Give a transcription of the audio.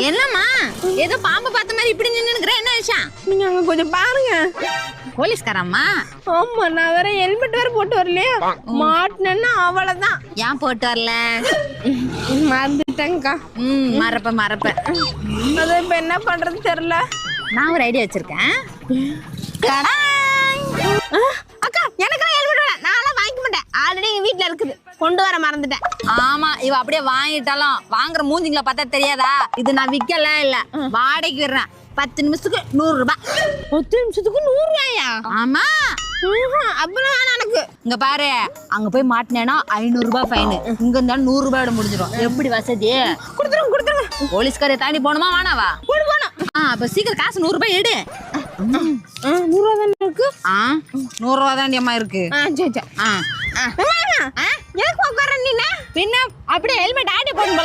என்னம்மா ஏதோ பாம்பு பார்த்த மாதிரி இப்படி நின்னுக்கிற, என்ன விஷயம்? நீங்க அங்க கொஞ்சம் பாருங்க. போலீஸ்காரம்மா? ஆமா, நான் வேற ஹெல்மெட் வேற போட்டு வரலையா, மாட்டினேன்னா அவ்வளவுதான். ஏன் போட்டு வரல? மறந்துட்டேங்க்கா. மறப்ப அது இப்ப என்ன பண்றது தெரியல. நான் ஒரு ஐடியா வச்சிருக்கேன். அக்கா எனக்கு ஹெல்மெட் வேணாம், நான்லாம் வாங்கிக்க மாட்டேன். ஆல்ரெடி எங்க வீட்ல இருக்குது, கொண்டு வர மறந்துட்டேன். ஆமா, இவ அப்படியே வாங்கிட்டாலும் வாங்குற மூஞ்சிங்களை பார்த்தா தெரியாதா? இது நான் விக்கல இல்ல, வாடகைக்கு விடுறேன். 10 நிமிஷத்துக்கு 100 ரூபாய். 10 நிமிஷத்துக்கு 100 ரூபாயா? ஆமா. அப்புறம் எனக்கு இங்க பாரு, அங்க போய் மாட்டினேன்னா 500 ரூபாய் ஃபைன். இங்க இருந்தாலும் 100 ரூபாயோட முடிஞ்சிடும். எப்படி வசதி? கொடுத்துருங்க. போலீஸ்காரை தாண்டி போகணுமா வேணாவா? போணும். அப்ப சீக்கிரம் காசு 100 ரூபாய் எடு. 100 ரூபா தானே இருக்கு. 100 ரூபா தாண்டி அம்மா இருக்கு. சரி. எனக்கு உட்கார நீ பின்ன அப்படியே ஹெல்மெட் ஆட்டி போடும் போல.